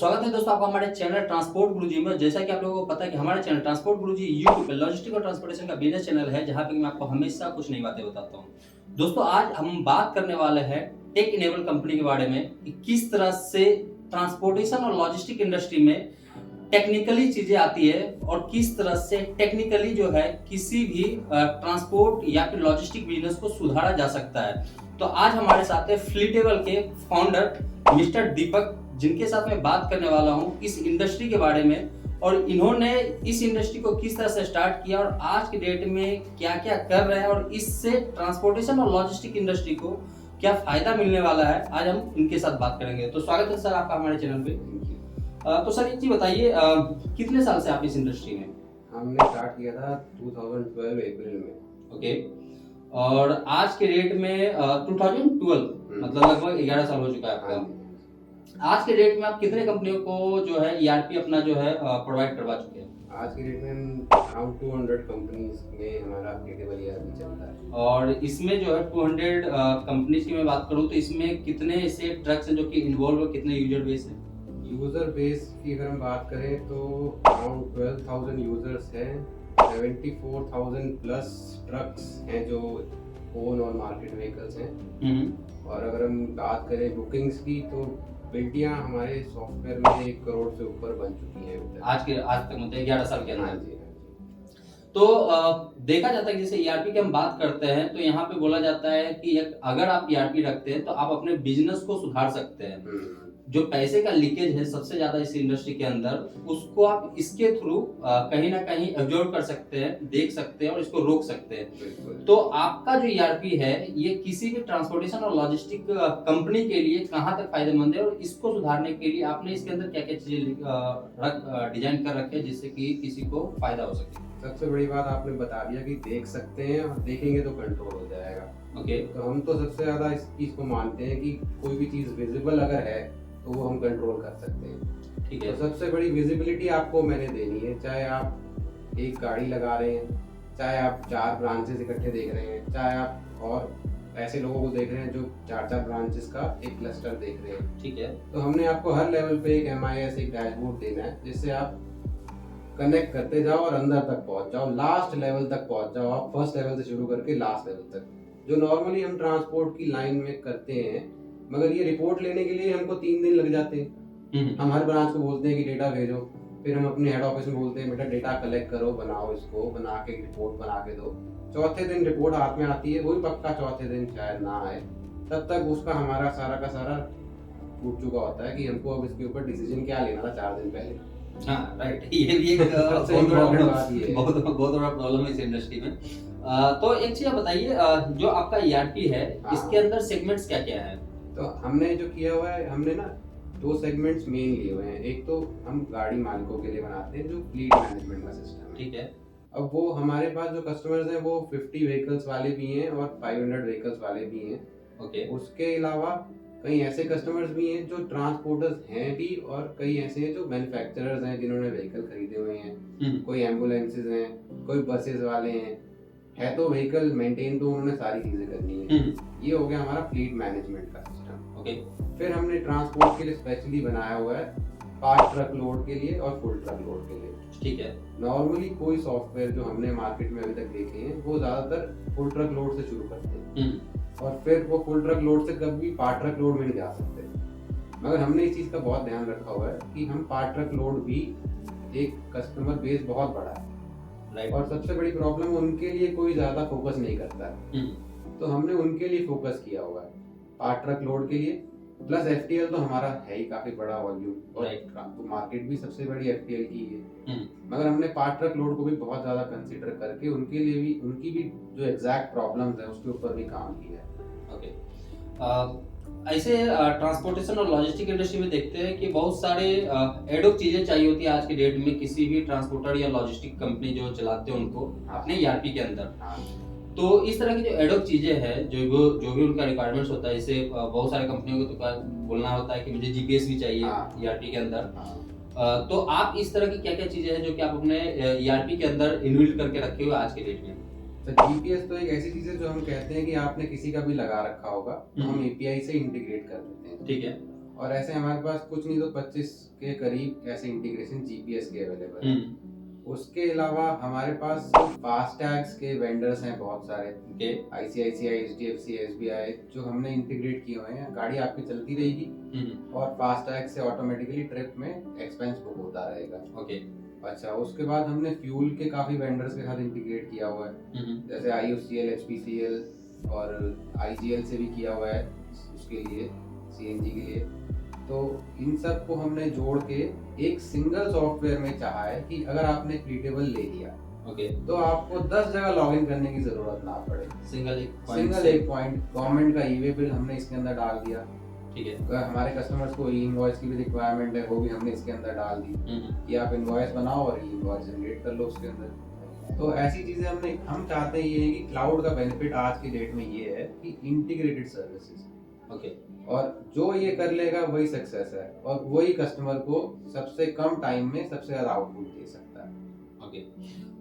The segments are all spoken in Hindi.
स्वागत है दोस्तों आपका हमारे चैनल ट्रांसपोर्ट गुरुजी में। जैसा कि आप लोगों को पता है कि हमारे चैनल ट्रांसपोर्ट गुरुजी यूट्यूब पे लॉजिस्टिक और ट्रांसपोर्टेशन का बिजनेस चैनल है, जहां पे मैं आपको हमेशा कुछ नई बातें बताता हूं। दोस्तों आज हम बात करने वाले हैं टेक इनेबल कंपनी के बारे में कि किस तरह से ट्रांसपोर्टेशन और लॉजिस्टिक इंडस्ट्री में टेक्निकली चीजें आती है और किस तरह से टेक्निकली जो है किसी भी ट्रांसपोर्ट या फिर लॉजिस्टिक बिजनेस को सुधारा जा सकता है। तो आज हमारे साथ है फ्लीटेबल के फाउंडर मिस्टर दीपक, जिनके साथ मैं बात करने वाला हूं इस इंडस्ट्री के बारे में और इन्होंने इस इंडस्ट्री को किस तरह से स्टार्ट किया और आज के डेट में क्या क्या कर रहे हैं और इससे ट्रांसपोर्टेशन और लॉजिस्टिक इंडस्ट्री को क्या फायदा मिलने वाला है, आज हम इनके साथ बात करेंगे। तो स्वागत है सर आपका हमारे चैनल पे। तो सर एक चीज बताइए, कितने साल से आप इस इंडस्ट्री में? हमने स्टार्ट किया था 2012 अप्रैल में। ओके, और आज के डेट में 2012 मतलब लगभग 11 साल हो चुका है आपका। आज के डेट में आप कितने कंपनियों को जो है ईआरपी अपना जो है प्रोवाइड करवा चुके हैं? आज के डेट में अराउंड 200 कंपनीज में हमारा फ्लीटेबल ईआरपी चलता है। और इसमें जो है 200 कंपनीज की मैं बात करूं तो इसमें कितने ऐसे ट्रक्स हैं जो कि इन्वॉल्व है, कितने यूजर बेस है? यूजर बेस की अगर हम बात करें तो अराउंड 12,000 यूजर्स हैं, 74,000 प्लस ट्रक्स हैं जो ओन और मार्केट व्हीकल्स हैं। और अगर हम बात करें बुकिंग्स की तो बिल्टियां हमारे सॉफ्टवेयर में 1 करोड़ से ऊपर बन चुकी हैं आज तक मतलब 11 साल के हाँ अंदर। जी। तो देखा जाता है कि जैसे ईआरपी की हम बात करते हैं तो यहाँ पे बोला जाता है कि अगर आप ईआरपी रखते हैं तो आप अपने बिजनेस को सुधार सकते हैं। जो पैसे का लीकेज है सबसे ज्यादा इस इंडस्ट्री के अंदर, उसको आप इसके थ्रू कहीं ना कहीं एब्जॉर्ब कर सकते हैं, देख सकते हैं और इसको रोक सकते हैं। तो आपका जो ईआरपी है ये किसी भी ट्रांसपोर्टेशन और लॉजिस्टिक कंपनी के लिए कहाँ तक फायदेमंद है और इसको सुधारने के लिए आपने इसके अंदर क्या क्या चीजें डिजाइन कर रखे हैं जिससे कि किसी को फायदा हो सके? सबसे बड़ी बात आपने बता दिया कि देख सकते हैं और देखेंगे तो कंट्रोल हो जाएगा। ओके, तो हम तो सबसे ज्यादा इस चीज को मानते हैं कि कोई भी चीज विजिबल अगर है तो वो हम कंट्रोल कर सकते हैं। ठीक है। तो सबसे बड़ी विजिबिलिटी आपको मैंने देनी है, चाहे आप एक गाड़ी लगा रहे हैं, चाहे आप 4 ब्रांचेस इकट्ठे देख रहे हैं, चाहे आप और ऐसे लोगों को देख रहे हैं जो 4-4 ब्रांचेस का एक क्लस्टर देख रहे हैं। ठीक है। तो हमने आपको हर लेवल पे एक MIS एक डैशबोर्ड देना है जिससे आप कनेक्ट करते जाओ और अंदर तक पहुंच जाओ, लास्ट लेवल तक पहुंच जाओ। आप फर्स्ट लेवल से शुरू करके लास्ट लेवल तक, जो नॉर्मली हम ट्रांसपोर्ट की लाइन में करते हैं, मगर ये रिपोर्ट लेने के लिए हमको 3 दिन लग जाते हैं। हम हर ब्रांच को बोलते हैं कि डेटा भेजो, फिर हम अपने हेड ऑफिस में बोलते हैं बेटा डेटा कलेक्ट करो, बनाओ, इसको बना के रिपोर्ट बना के दो। चौथे दिन रिपोर्ट हाथ में आती है, वही पक्का चौथे दिन शायद ना आए, तब तक उसका हमारा सारा का सारा टूट चुका होता है कि हमको अब इसके ऊपर डिसीजन क्या लेना था 4 दिन पहले। हाँ राइट, ये भी एक बहुत बड़ा प्रॉब्लम है इस इंडस्ट्री में। तो एक चीज बताइए, जो आपका ईआरपी है इसके अंदर सेगमेंट्स क्या क्या है? तो हमने जो किया हुआ है, हमने ना 2 सेगमेंट्स मेन लिए हुए हैं। एक तो हम गाड़ी मालिकों के लिए बनाते हैं जो फ्लीट मैनेजमेंट का सिस्टम है। ठीक है। अब वो हमारे पास जो कस्टमर्स हैं वो 50 व्हीकल्स वाले भी हैं और 500 व्हीकल्स वाले भी हैं। ओके। उसके अलावा कई ऐसे कस्टमर्स भी हैं जो ट्रांसपोर्टर्स हैं भी, और कई ऐसे हैं जो मैन्युफैक्चरर्स हैं जिन्होंने व्हीकल खरीदे हुए हैं। कोई एम्बुलेंसेज हैं, कोई बसेस वाले हैं, है तो व्हीकल मेंटेन तो उन्होंने सारी चीजें करनी है। ये हो गया हमारा फ्लीट मैनेजमेंट का सिस्टम। ओके। फिर हमने ट्रांसपोर्ट के लिए स्पेशली बनाया हुआ है पार्ट ट्रक लोड के लिए और फुल ट्रक लोड के लिए। ठीक है। नॉर्मली कोई सॉफ्टवेयर जो हमने मार्केट में अभी तक देखे हैं वो ज्यादातर फुल ट्रक लोड से शुरू करते हैं और फिर वो फुल ट्रक लोड से कभी पार्ट ट्रक लोड में नहीं जा सकते। मगर हमने इस चीज का बहुत ध्यान रखा हुआ है कि हम पार्ट ट्रक लोड भी, एक कस्टमर बेस बहुत बड़ा है और सबसे बड़ी प्रॉब्लम उनके लिए कोई ज्यादा फोकस नहीं करता है, तो हमने उनके लिए फोकस किया हुआ है पार्ट ट्रक लोड के लिए। प्लस FTL तो हमारा है ही काफी बड़ा वॉल्यूम और तो मार्केट भी सबसे बड़ी FTL की है, मगर हमने पार्ट ट्रक लोड को भी बहुत ज्यादा कंसीडर करके उनके लिए भी, उनकी भी जो एग्जैक्ट प्रॉब्लम्स है उसके ऊपर भी काम किया है। ओके। ऐसे ट्रांसपोर्टेशन और लॉजिस्टिक इंडस्ट्री में देखते हैं कि बहुत सारे एडोक चीजें चाहिए होती है आज के डेट में किसी भी ट्रांसपोर्टर या लॉजिस्टिक कंपनी जो चलाते हैं उनको अपने ईआरपी के अंदर। तो इस तरह की जो एडोक चीजें हैं जो भी उनका रिक्वायरमेंट्स होता है, जैसे बहुत सारे कंपनियों को तो बोलना होता है कि मुझे जीपीएस भी चाहिए ईआरपी के अंदर। तो आप इस तरह की क्या क्या चीजें हैं जो कि आप अपने ईआरपी के अंदर इनबिल्ट करके रखे हुए आज के डेट में? तो जीपीएस तो एक ऐसी चीज है जो हम कहते हैं कि आपने किसी का भी लगा रखा होगा तो हम एपीआई से इंटीग्रेट कर देते हैं। ठीक है। और ऐसे हमारे पास कुछ नहीं तो 25 के करीब ऐसे इंटीग्रेशन जीपीएस के अवेलेबल हैं। उसके अलावा हमारे पास फास्टैग्स के वेंडर्स हैं बहुत सारे, आईसीआईसीआई, एचडीएफसी, एसबीआई, जो हमने इंटीग्रेट किए हुए हैं। गाड़ी आपकी चलती रहेगी और फास्टैग से ऑटोमेटिकली ट्रिप में एक्सपेंस बुक होता रहेगा। अच्छा, उसके बाद हमने फ्यूल के काफी वेंडर्स के साथ इंटीग्रेट किया हुआ है, जैसे आईओसीएल, एचपीसीएल और आईजीएल से भी किया हुआ है उसके लिए, सीएनजी के लिए। तो इन सब को हमने जोड़ के एक सिंगल सॉफ्टवेयर में चाहा है कि अगर आपने फ्लीटेबल ले लिया तो आपको 10 जगह लॉगिन करने की जरूरत ना पड़े। सिंगल एक पॉइंट। गवर्नमेंट का ई-वे बिल हमने इसके अंदर डाल दिया, ठीक है। हमारे कस्टमर्स को ई इनवॉइस की भी रिक्वायरमेंट है, वो भी हमने इसके अंदर डाल दी कि आप इनवॉइस बनाओ और ई इनवॉइस जनरेट कर लो उसके अंदर। तो ऐसी चीजें हम चाहते हैं ये है कि क्लाउड का बेनिफिट आज की डेट में ये है कि इंटीग्रेटेड सर्विसेज, और जो ये कर लेगा वही सक्सेस है, और वही कस्टमर को सबसे कम टाइम में सबसे ज्यादा आउटपुट दे सकता है।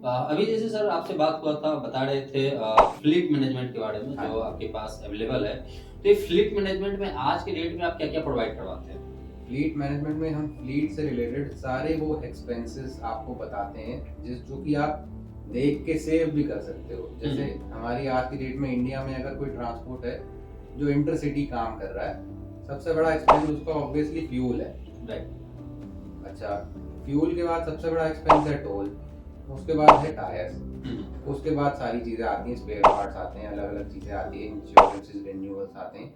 अभी जैसे सर आपसे बात हुआ था, बता रहे थे फ्लीट मैनेजमेंट के बारे में जो आपके पास अवेलेबल है, तो ये फ्लीट मैनेजमेंट में आज के डेट में आप क्या क्या प्रोवाइड करवाते हैं? फ्लीट मैनेजमेंट में हम फ्लीट से रिलेटेड सारे वो एक्सपेंसेस आपको बताते हैं जो कि आप देख के सेव भी कर सकते हो। जैसे हमारी आज की डेट में इंडिया में अगर कोई ट्रांसपोर्ट है जो इंटरसिटी काम कर रहा है, सबसे बड़ा एक्सपेंस उसका ऑब्वियसली फ्यूल है, राइट। अच्छा, फ्यूल के बाद सबसे बड़ा एक्सपेंस है टोल, उसके बाद है टायर्स, उसके बाद सारी चीजें आती हैं, स्पेयर पार्ट्स आते हैं, अलग अलग चीजें आती हैं, इंश्योरेंसेस, रिन्यूअल्स आते हैं।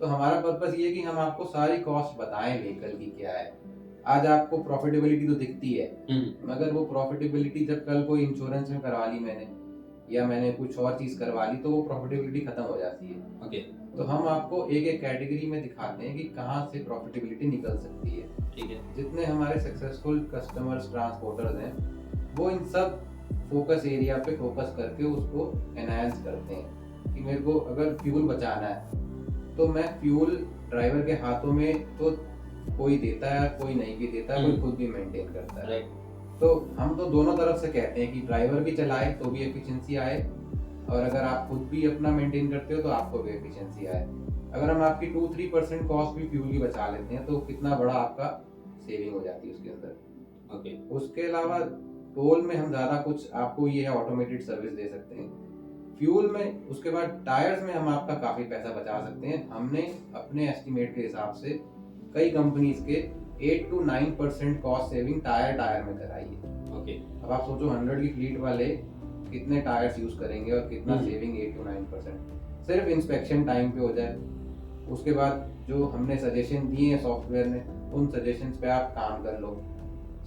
तो हमारा पर्पस ये है कि हम आपको सारी कॉस्ट बताएं व्हीकल की क्या है। आज आपको प्रॉफिटेबिलिटी तो दिखती है, मगर वो प्रॉफिटेबिलिटी जब कल कोई इंश्योरेंस में करवा ली मैंने, या मैंने कुछ और चीज करवा ली, तो वो प्रॉफिटेबिलिटी खत्म हो जाती है। तो हम आपको एक एक कैटेगरी में दिखाते हैं कि कहाँ से प्रॉफिटेबिलिटी निकल सकती है, ठीक है। जितने हमारे सक्सेसफुल कस्टमर्स, ट्रांसपोर्टर्स हैं, वो इन सब फोकस एरिया पे फोकस करके उसको एनहांस करते हैं कि मेरे को अगर फ्यूल बचाना है तो मैं फ्यूल ड्राइवर के हाथों में तो कोई देता है, कोई नहीं भी देता है, कोई खुद भी मेंटेन करता है। तो हम तो दोनों तरफ से कहते हैं कि ड्राइवर भी चलाए तो भी एफिशिएंसी आए, और अगर आप खुद भी अपना मेंटेन करते हो तो आपको भी एफिशिएंसी आए। अगर हम आपकी 2-3% कॉस्ट भी फ्यूल की बचा लेते हैं तो कितना बड़ा आपका सेविंग हो जाती है उसके अंदर। उसके अलावा टोल में हम ज़्यादा कुछ आपको ये ऑटोमेटेड सर्विस दे सकते हैं। फ्यूल में, उसके बाद टायर्स में हम आपका काफ़ी पैसा बचा सकते हैं। हमने अपने एस्टिमेट के हिसाब से कई कंपनीज के 8 to 9% कॉस्ट सेविंग टायर में कराई है। अब आप सोचो 100 की फ्लीट वाले कितने टायर्स यूज करेंगे और कितना सेविंग 8 to 9% सिर्फ इंस्पेक्शन टाइम पे हो जाए। उसके बाद जो हमने सजेशन दिए हैं सॉफ्टवेयर ने, उन सजेशंस पे आप काम कर लो,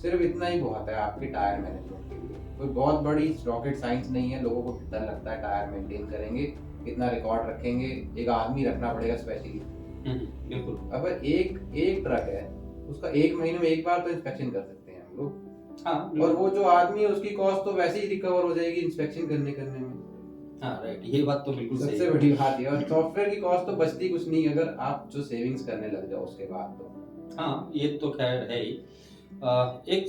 सिर्फ इतना ही बहुत है आपके टायर मैनेजमेंट के लिए। कोई बहुत बड़ी रॉकेट साइंस नहीं है। लोगों को डर लगता है टायर मेंटेन करेंगे, कितना रिकॉर्ड रखेंगे, एक आदमी रखना पड़ेगा स्पेशली। बिल्कुल। अब एक ट्रक है, उसका 1 महीने में एक बार तो इंस्पेक्शन कर सकते हैं हम लोग। और वो जो आदमी है उसकी कॉस्ट तो वैसे ही रिकवर हो जाएगी इंस्पेक्शन करने में। राइट, ये बात तो बिल्कुल सही है। सबसे बड़ी बात है। और सॉफ्टवेयर की कॉस्ट तो बचती कुछ नहीं अगर आप जो सेविंग्स करने लग जाओ उसके बाद तो। ये तो खैर है ही। एक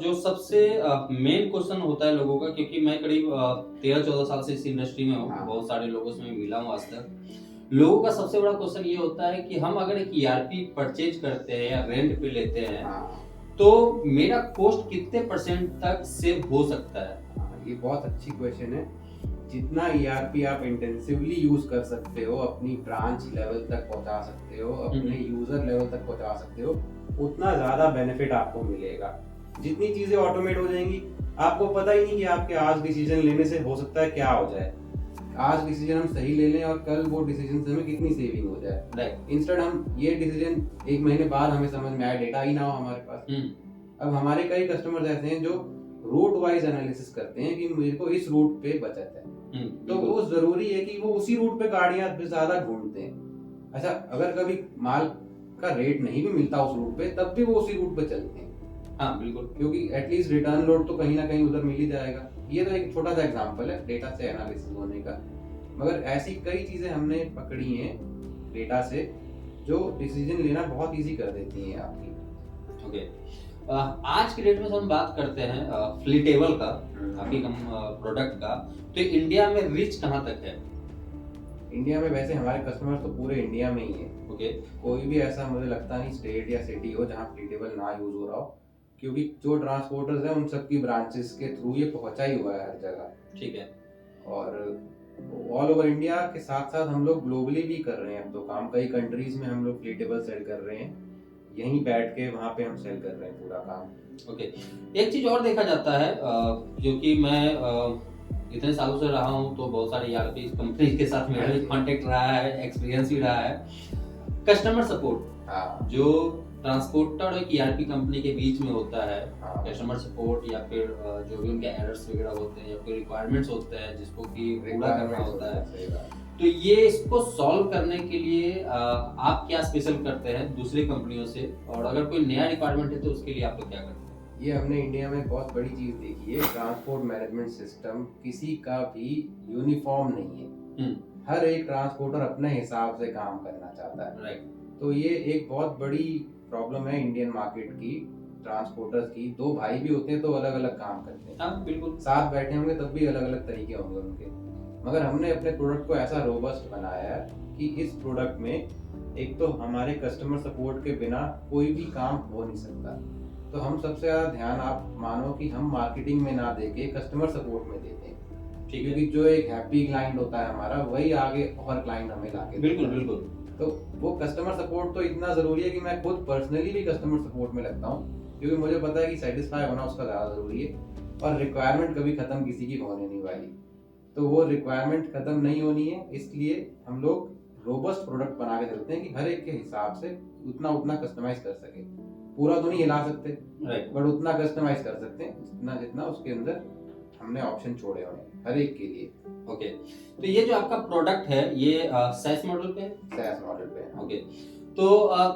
जो सबसे मेन क्वेश्चन होता है लोगों का, क्योंकि मैं करीब 13-14 साल से इस इंडस्ट्री में हूँ, बहुत सारे लोगों से मैं मिला हूँ आज तक। लोगों का सबसे बड़ा क्वेश्चन ये होता है कि हम अगर एक ईआरपी परचेज करते हैं या रेंट पे लेते हैं, तो मेरा कॉस्ट कितने % तक सेव हो सकता है? ये बहुत अच्छी क्वेश्चन है। जितना ईआरपी आप इंटेंसिवली यूज कर सकते हो, अपनी ब्रांच लेवल तक पहुंचा सकते हो, अपने यूजर लेवल तक पहुंचा सकते हो, उतना ज्यादा बेनिफिट आपको मिलेगा। जितनी चीजें ऑटोमेट हो जाएंगी, आपको पता ही नहीं कि आपके आज डिसीजन लेने से हो सकता है क्या हो जाए। आज डिसीजन हम सही ले लें और कल वो डिसीजन से हमें कितनी सेविंग हो जाए। राइट। इंस्टेड हम ये डिसीजन 1 महीने बाद हमें समझ में आए, डेटा ही ना हो हमारे पास। अब हमारे कई कस्टमर्स ऐसे हैं जो रूट वाइज एनालिसिस करते हैं कि मेरे को इस रूट पे बचत है, तो वो जरूरी है कि वो उसी रूट पे गाड़ियां ज्यादा ढूंढते हैं। अच्छा, अगर कभी माल का रेट नहीं भी मिलता उस रूट पे, तब भी वो उसी रूट पे चलते हैं। बिल्कुल, क्योंकि एटलीस्ट रिटर्न लोड तो कहीं ना कहीं उधर मिल ही जाएगा। ये तो एक छोटा सा एग्जांपल है डेटा से एनालिसिस होने का, मगर ऐसी कई चीजें हमने पकड़ी हैं डेटा से जो डिसीजन लेना बहुत इजी कर देती हैं आपकी। आज की डेट में हम बात करते हैं फ्लीटेबल का, काफी कम प्रोडक्ट का, तो इंडिया में रीच कहाँ तक है? इंडिया में वैसे हमारे कस्टमर्स तो पूरे इंडिया में ही है। ओके। कोई भी ऐसा मुझे लगता नहीं स्टेट या सिटी हो जहाँ फ्लीटेबल ना यूज हो रहा हो, क्योंकि जो ट्रांसपोर्टर्स हैं उन सबकी ब्रांचेस के थ्रू ये पहुंचा ही हुआ है हर जगह। ठीक है। और ऑल ओवर इंडिया के साथ साथ हम लोग ग्लोबली भी कर रहे हैं अब तो काम, कई कंट्रीज में हम लोग फ्लीटेबल सेल कर रहे हैं, यहीं बैठ के वहाँ पे हम सेल कर रहे हैं पूरा काम। ओके। एक चीज और देखा जाता है, क्योंकि मैं इतने सालों से रहा हूँ तो बहुत सारी ERP कंपनी के साथ मेरा भी कांटेक्ट रहा है, एक्सपीरियंस भी रहा है। कस्टमर सपोर्ट हाँ जो ट्रांसपोर्टर और एक ERP कंपनी के बीच में होता है, हाँ कस्टमर सपोर्ट या फिर जो भी उनके एरर्स वगैरह होते हैं या कोई रिक्वायरमेंट्स होते हैं जिसको कि पूरा करना होता है, सही बात। तो ये इसको सॉल्व करने के लिए आप क्या स्पेशल करते हैं दूसरी कंपनियों से, और अगर कोई नया रिक्वायरमेंट है तो उसके लिए आप लोग क्या करते हैं? ये हमने इंडिया में बहुत बड़ी चीज देखी है, ट्रांसपोर्ट मैनेजमेंट सिस्टम किसी का भी यूनिफॉर्म नहीं है। हर एक ट्रांसपोर्टर अपने हिसाब से काम करना चाहता है। राइट। तो ये एक बहुत बड़ी प्रॉब्लम है इंडियन मार्केट की, ट्रांसपोर्टर्स की। दो भाई भी होते हैं तो अलग अलग काम करते हैं, हाँ बिल्कुल। साथ बैठे होंगे तब भी अलग अलग तरीके होंगे उनके, मगर हमने अपने प्रोडक्ट को ऐसा रोबस्ट बनाया है कि इस प्रोडक्ट में एक तो हमारे कस्टमर सपोर्ट के बिना कोई भी काम हो नहीं सकता। तो हम सबसे ज्यादा ध्यान आप मानो कि हम मार्केटिंग में ना देके कस्टमर सपोर्ट में देते हैं, ठीक है। क्योंकि जो एक हैप्पी क्लाइंट होता है हमारा, वही आगे और क्लाइंट हमें लाके बिल्कुल देता है। बिल्कुल। तो वो कस्टमर सपोर्ट तो इतना जरूरी है कि मैं खुद पर्सनली भी कस्टमर सपोर्ट में लगता हूँ, क्योंकि मुझे पता है कि सेटिस्फाई होना उसका ज्यादा जरूरी है, और रिक्वायरमेंट कभी खत्म किसी की होने नहीं वाली। तो वो रिक्वायरमेंट खत्म नहीं होनी है, इसलिए हम लोग रोबस्ट प्रोडक्ट बना के चलते हैं कि हर एक के हिसाब से उतना उतना कस्टमाइज कर सके। पूरा तो नहीं हिला सकते, राइट। बट उतना कस्टमाइज कर सकते हैं जितना जितना उसके अंदर हमने ऑप्शन छोड़े हुए हैं हर एक के लिए। ओके। तो ये जो आपका प्रोडक्ट है ये SaaS मॉडल पे है? SaaS मॉडल पे है। ओके। तो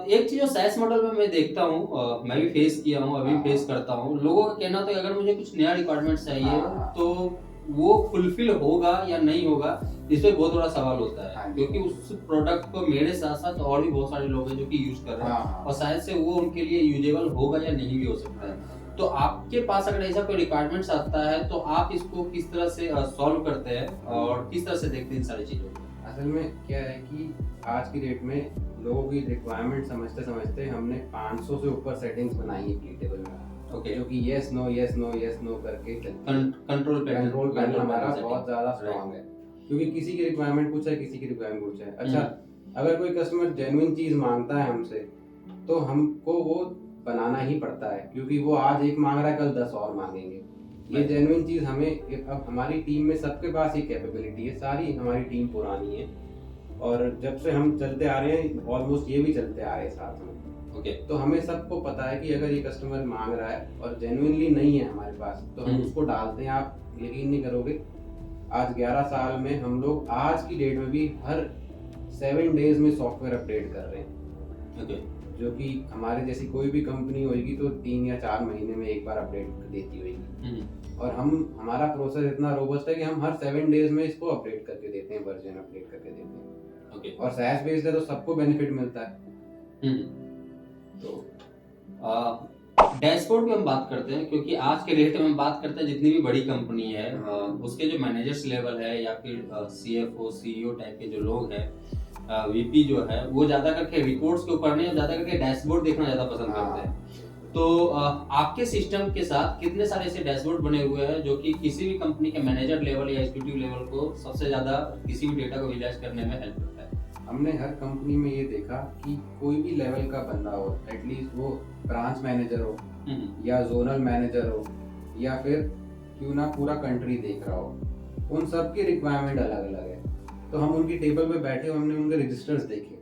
एक चीज जो SaaS मॉडल में मैं देखता हूँ, मैं भी फेस किया हूँ, अभी हाँ। फेस करता हूँ, लोगों का कहना था कि अगर मुझे कुछ नया रिक्वायरमेंट चाहिए हाँ। तो वो फुलफिल होगा या नहीं होगा, इस पे बहुत बड़ा सवाल होता है, हाँ। क्योंकि उस प्रोडक्ट को मेरे साथ साथ और भी बहुत सारे लोग हैं जो कि यूज कर रहे हैं, हाँ। और शायद से वो उनके लिए यूजेबल होगा या नहीं भी हो सकता है। तो आपके पास अगर ऐसा कोई रिक्वायरमेंट्स आता है तो आप इसको किस तरह से सॉल्व करते हैं और किस तरह से देखते हैं इन सारी चीजों को? असल में क्या है कि आज की डेट में लोगों की रिक्वायरमेंट समझते समझते हमने 500 से ऊपर सेटिंग्स बनाई है फ्लीटेबल में। ओके। जो कि yes no yes no yes no करके कंट्रोल पैनल हमारा बहुत ज्यादा स्ट्रांग है, क्योंकि किसी की रिक्वायरमेंट कुछ है, किसी की रिक्वायरमेंट कुछ है। अच्छा, अगर कोई कस्टमर जेन्युइन चीज मांगता है हमसे तो हमको वो बनाना ही पड़ता है, क्योंकि वो आज एक मांग रहा है कल 10 और मांगेंगे। ये जेन्युइन चीज हमें, अब हमारी टीम में सबके पास ये कैपेबिलिटी है, सारी हमारी टीम पुरानी है, और जब से हम चलते आ रहे हैं ऑलमोस्ट ये भी चलते आ रहे हैं साथ में। ओके। तो हमें सबको पता है कि अगर ये कस्टमर मांग रहा है और जेन्युइनली नहीं है हमारे पास तो हम उसको डालते हैं। आप यकीन नहीं करोगे, आज 11 साल में हम लोग आज की डेट में भी हर 7 डेज में सॉफ्टवेयर अपडेट कर रहे हैं। ओके। जो कि हमारे जैसी कोई भी कंपनी होगी तो 3 या 4 महीने में एक बार अपडेट देती होगी, और हमारा प्रोसेस इतना रोबस्ट है कि हम हर 7 डेज में इसको अपडेट करके देते हैं, वर्जन अपडेट करके देते हैं। ओके। और SaaS बेस्ड है तो सबको बेनिफिट मिलता है। तो डैशबोर्ड की हम बात करते हैं, क्योंकि आज के डेट में हम बात करते हैं जितनी भी बड़ी कंपनी है उसके जो मैनेजर्स लेवल है या फिर CFO CEO टाइप के जो लोग हैं, VP जो है, वो ज्यादा करके रिपोर्ट्स के ऊपर नहीं, ज्यादा करके डैशबोर्ड देखना ज्यादा पसंद करते हैं। तो आपके सिस्टम के साथ कितने सारे ऐसे डैशबोर्ड बने हुए हैं जो कि किसी भी कंपनी के मैनेजर लेवल या एग्जीक्यूटिव लेवल को सबसे ज्यादा किसी भी डेटा को विजुअलाइज करने में हेल्प करता है? हमने हर कंपनी में ये देखा कि कोई भी लेवल का बंदा हो, एटलीस्ट वो ब्रांच मैनेजर हो या जोनल मैनेजर हो या फिर क्यों ना पूरा कंट्री देख रहा हो, उन सब की रिक्वायरमेंट अलग अलग है। तो हम उनकी टेबल पे बैठे, हमने उनके रजिस्टर्स देखे,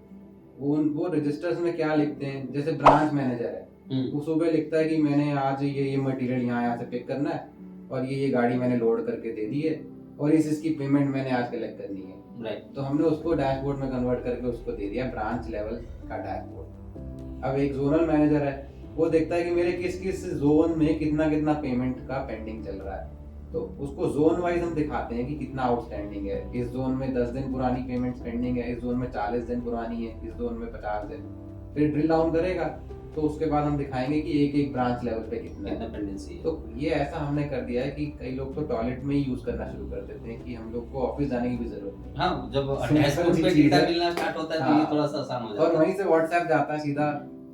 वो रजिस्टर्स में क्या लिखते हैं। जैसे ब्रांच मैनेजर है, वो सुबह लिखता है कि मैंने आज ये मटेरियल यहाँ से पिक करना है, और ये गाड़ी मैंने लोड करके दे दी है, और इसकी पेमेंट मैंने आज कलेक्ट करनी है। राइट। तो हमने उसको डैशबोर्ड में कन्वर्ट करके उसको दे दिया ब्रांच लेवल का डैशबोर्ड। अब एक जोनल मैनेजर है, वो देखता है कि मेरे किस किस जोन में कितना कितना पेमेंट का पेंडिंग चल रहा है, तो उसको जोन वाइज हम दिखाते हैं कि कितना आउटस्टैंडिंग है। इस जोन में 10 दिन पुरानी पेमेंट पेंडिंग है, इस जोन में 40 दिन पुरानी है, इस जोन में 50 दिन। फिर ड्रिल डाउन करेगा तो उसके बाद हम दिखाएंगे कि एक एक ब्रांच लेवल पे कितना है। डिपेंडेंसी है। तो ये ऐसा हमने कर दिया है कि कई लोग तो टॉयलेट में ही यूज करना शुरू कर देते हैं कि हम लोग को ऑफिस जाने की भी जरूरत नहीं। हाँ, जब Simple डैशबोर्ड सी पे चीज़ डेटा है। मिलना स्टार्ट होता है तो ये हाँ। थोड़ा सा आसान हो और जाता है। वहीं से व्हाट्सएप जाता है सीधा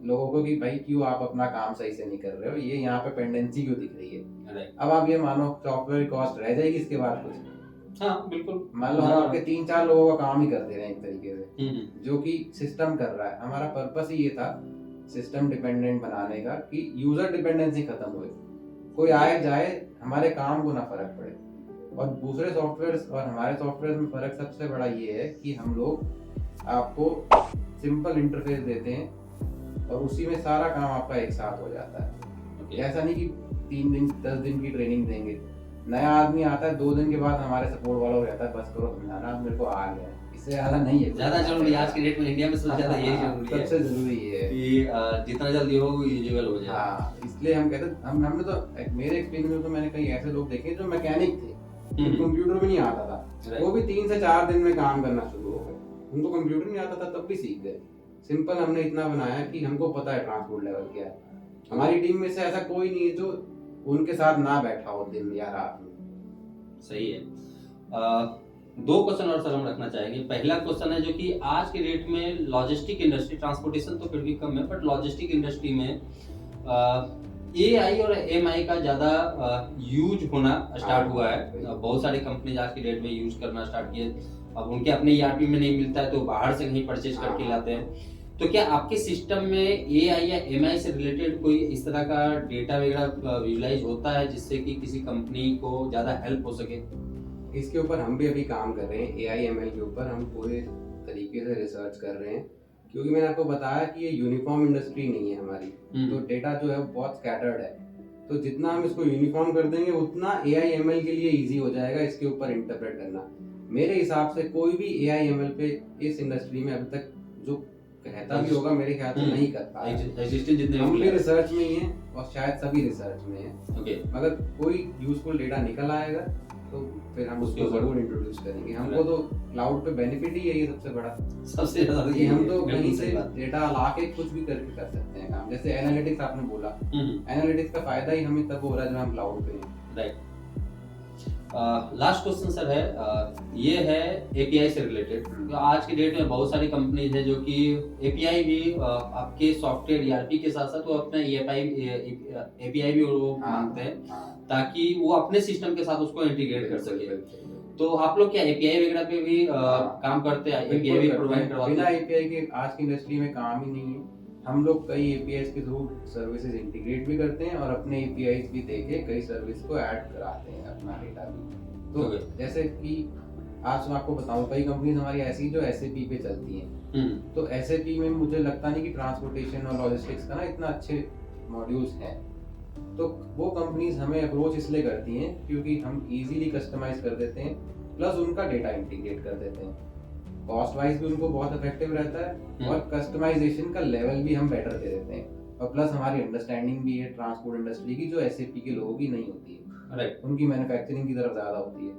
लोगों को कि भाई क्यों आप अपना काम सही से नहीं कर रहे हो, ये यहाँ पे पेंडेंसी क्यों दिख रही है। राइट। अब आप ये मानो सॉफ्टवेयर कॉस्ट रह जाएगी इसके बाद कुछ। हाँ बिल्कुल। मान लो हम हाँ। आपके 3-4 लोगों का काम ही कर दे रहे हैं एक तरीके से, हम्म। जो कि सिस्टम कर रहा है। हमारा पर्पस ही ये था सिस्टम डिपेंडेंट बनाने का कि यूजर डिपेंडेंसी खत्म होए, कोई आए जाए हमारे काम को ना फर्क पड़े। और दूसरे सॉफ्टवेयर्स और हमारे सॉफ्टवेयर में फर्क सबसे बड़ा ये है कि हम लोग आपको सिंपल इंटरफेस देते हैं और उसी में सारा काम आपका एक साथ हो जाता है। Okay. ऐसा नहीं कि 3 दिन 10 दिन की ट्रेनिंग देंगे, नया आदमी आता है 2 दिन के बाद हमारे सपोर्ट वाला हो जाता है बस करो समझाना मेरे को आ गया है। इससे ज्यादा नहीं है। ज्यादा जरूरी है आज की डेट में, इंडिया में सबसे ज्यादा यही जरूरी है सबसे जरूरी ये है कि जितना जल्दी हो यूजुअल हो जाए। हाँ, इसलिए हम कहते हमने तो मेरे एक्सपीरियंस में तो मैंने कई ऐसे लोग देखे जो मैकेनिक थे, कंप्यूटर भी नहीं आता था, Right. वो भी 3 से 4 दिन में काम करना शुरू हो गए। उनको कंप्यूटर नहीं आता था तब भी सीख गए। सिंपल हमने इतना बनाया कि हमको पता है ट्रांसपोर्ट लेवल क्या है। हमारी टीम में से ऐसा कोई नहीं है जो उनके साथ ना बैठा हो दिन या रात में। सही है। 2 क्वेश्चन और सर हम रखना चाहेंगे। पहला क्वेश्चन है जो कि आज के डेट में लॉजिस्टिक इंडस्ट्री, ट्रांसपोर्टेशन तो फिर भी कम है, बट लॉजिस्टिक इंडस्ट्री में AI और MI का ज्यादा यूज होना स्टार्ट हुआ है। बहुत सारी कंपनी आज की डेट में यूज करना स्टार्ट किए। अब उनके अपने ERP में नहीं मिलता है तो बाहर से कहीं परचेज करके लाते हैं। तो क्या आपके सिस्टम में AI या MI से रिलेटेड कोई इस तरह का डेटा वगैरह विजुलाइज होता है जिससे कि किसी कंपनी को ज्यादा हेल्प हो सके? इसके ऊपर हम भी अभी काम कर रहे हैं। AI/ML के ऊपर हम पूरे तरीके से रिसर्च कर रहे हैं, क्योंकि मैंने आपको बताया कि ये यूनिफॉर्म इंडस्ट्री नहीं है हमारी। तो डेटा जो है वो बहुत स्कैटर्ड है। तो जितना हम इसको यूनिफॉर्म कर देंगे उतना AI/ML के लिए इजी हो जाएगा इसके ऊपर इंटरप्रेट करना। मेरे हिसाब से कोई भी AI/ML पे इस इंडस्ट्री में अभी तक जो कहता भी होगा मेरे ख्याल से नहीं कर पाया। एग्जिस्टिंग जितने हम भी भी रिसर्च में ही हैं और शायद सभी रिसर्च में हैं। ओके। अगर कोई यूजफुल डेटा निकल आएगा तो फिर हम उसको जरूर इंट्रोड्यूस करेंगे। हमको तो क्लाउड पे बेनिफिट ही है ये सबसे बड़ा, सबसे ज्यादा कि हम तो कहीं से डेटा ला के कुछ भी करके कर सकते हैं काम। जैसे एनालिटिक्स आपने बोला, एनालिटिक्स का फायदा ही हमें तब हो रहा है जब हम क्लाउड पे हैं। राइट। लास्ट क्वेश्चन सर है, ये है API से रिलेटेड। तो आज की डेट में बहुत सारी कंपनीज है जो कि API भी आपके सॉफ्टवेयर ERP के साथ साथ वो अपना API भी वो मांगते हैं ताकि वो अपने सिस्टम के साथ उसको इंटीग्रेट कर सके। तो आप लोग क्या API वगैरह पे भी काम करते हैं? API भी प्रोवाइड करवाते हैं? बिना API के आज की इंडस्ट्री में काम ही नहीं है। हम लोग कई APIs के थ्रू सर्विसेज इंटीग्रेट भी करते हैं और अपने APIs भी देके कई सर्विस को ऐड कराते हैं अपना डेटा भी। तो जैसे कि आज मैं आपको बताऊं, कई कंपनीज हमारी ऐसी जो SAP पे चलती हैं। तो SAP में मुझे लगता नहीं कि ट्रांसपोर्टेशन और लॉजिस्टिक्स का ना इतना अच्छे मॉड्यूल्स हैं। तो वो कंपनीज हमें अप्रोच इसलिए करती हैं क्योंकि हम इजीली कस्टमाइज कर देते हैं, प्लस उनका डेटा इंटीग्रेट कर देते हैं। कॉस्ट वाइज भी उनको बहुत इफेक्टिव रहता है और कस्टमाइजेशन का लेवल भी हम बेटर दे देते हैं। और प्लस हमारी अंडरस्टैंडिंग भी है ट्रांसपोर्ट इंडस्ट्री की जो SAP के लोगों की नहीं होती है। राइट। उनकी मैन्युफैक्चरिंग की तरफ ज्यादा होती है।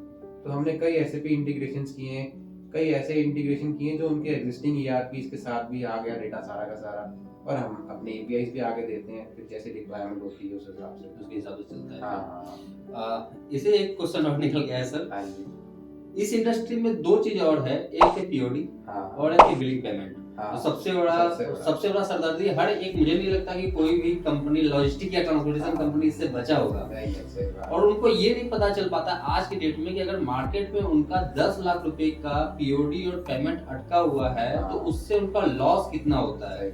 तो हमने कई SAP इंटीग्रेशंस किए हैं, कई ऐसे इंटीग्रेशन किए जो उनके एग्जिस्टिंग ERPs के साथ भी आ गया डेटा सारा का सारा, और हम अपने APIs भी आगे देते हैं फिर जैसे रिक्वायरमेंट होती है उस हिसाब से, उसके हिसाब से चलता है। हाँ। इसे एक क्वेश्चन और निकल गया है सर। हाँ जी। इस इंडस्ट्री में 2 चीज और है, एक है POD और एक है बिलिंग पेमेंट। तो सबसे बड़ा सरदर्दी हर एक, मुझे नहीं लगता कि कोई भी कंपनी लॉजिस्टिक या ट्रांसपोर्टेशन कंपनी इससे बचा होगा। और उनको ये नहीं पता चल पाता आज की डेट में कि अगर मार्केट में उनका 10 लाख रुपए का POD और पेमेंट अटका हुआ है तो उससे उनका लॉस कितना होता है।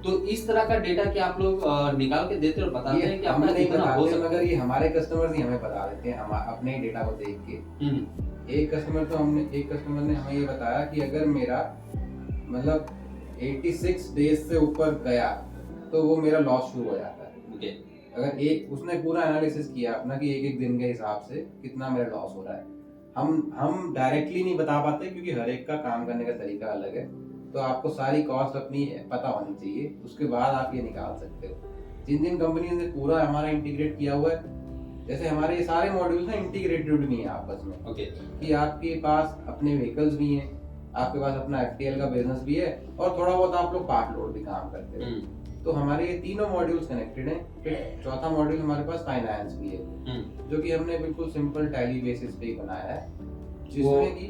तो इस तरह का डेटा क्या आप लोग निकाल के देते और बताते हैं कि अपना कितना हो सकता है? मगर ये हमारे कस्टमर्स ही हमें बता देते हैं, हम अपने डेटा को देख के। एक कस्टमर ने हमें ये बताया कि अगर मेरा मतलब 86 डेज से ऊपर गया तो वो मेरा लॉस शुरू हो जाता है। ओके। अगर उसने पूरा एनालिसिस किया अपना कि एक दिन के हिसाब से कितना मेरा लॉस हो रहा है। हम डायरेक्टली नहीं बता पाते क्योंकि हर एक का काम करने का तरीका अलग है। तो आपको सारी कॉस्ट अपनी पता होनी चाहिए, उसके बाद आप ये निकाल सकते हो। जिन कंपनी ने पूरा हमारा इंटीग्रेट किया हुआ है, जैसे हमारे सारे मॉड्यूल्स हैं इंटीग्रेटेड भी हैं आपस में। ओके। कि आपके पास अपने व्हीकल्स भी हैं, आपके पास अपना FTL का बिजनेस भी है और थोड़ा बहुत आप लोग पार्ट लोड भी काम करते हो। तो हमारे ये तीनों मॉड्यूल्स कनेक्टेड हैं। फिर चौथा मॉड्यूल हमारे पास फाइनेंस भी है, जो कि हमने बिल्कुल सिंपल टैली बेसिस पे ही बनाया है, जिसमें कि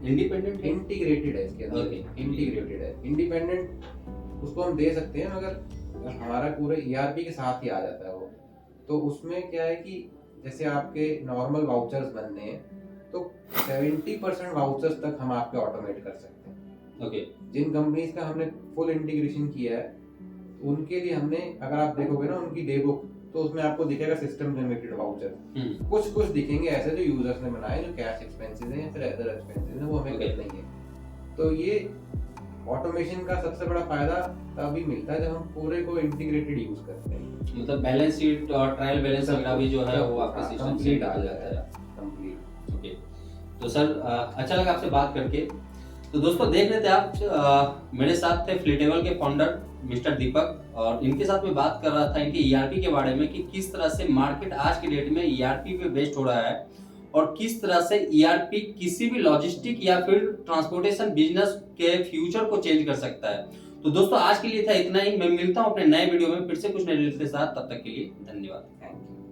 इंडिपेंडेंट इंटीग्रेटेड है इसके अंदर। इंटीग्रेटेड है, इंडिपेंडेंट उसको हम दे सकते हैं, मगर हमारा पूरे ईआरपी के साथ ही आ जाता है वो। तो उसमें क्या है कि जैसे आपके नॉर्मल वाउचर्स बनने हैं तो 70% वाउचर्स तक हम आपके ऑटोमेट कर सकते हैं। ओके। जिन कंपनीज का हमने फुल इंटीग्रेशन किया है उनके लिए हमने, अगर आप देखोगे ना उनकी डे बुक, तो उसमें आपको दिखेगा सिस्टम जनरेटेड वाउचर। कुछ दिखेंगे ऐसे जो यूजर्स ने बनाए, जो कैश एक्सपेंसेस हैं या फिर अदर एक्सपेंसेस हैं, वो हमें करना ही है। तो ये ऑटोमेशन का सबसे बड़ा फायदा तभी मिलता है जब हम पूरे को इंटीग्रेटेड यूज करते हैं। मतलब बैलेंस शीट और ट्रायल बैलेंस वगैरह भी जो है वो आपके सिस्टम से कंप्लीट आ आ जाता है। कंप्लीट। ओके। तो सर अच्छा लगा आपसे बात करके। तो दोस्तों देख रहे थे आप, मेरे साथ थे फ्लीटेबल के फाउंडर मिस्टर दीपक, और इनके साथ मैं बात कर रहा था इनके ईआरपी के बारे में कि किस तरह से मार्केट आज के डेट में ईआरपी पे बेस्ड हो रहा है और किस तरह से ईआरपी किसी भी लॉजिस्टिक या फिर ट्रांसपोर्टेशन बिजनेस के फ्यूचर को चेंज कर सकता है। तो दोस्तों आज के लिए था इतना ही। मैं मिलता हूं अपने नए वीडियो में फिर से कुछ नए डिटेल्स के साथ। तब तक के लिए धन्यवाद। Thank you.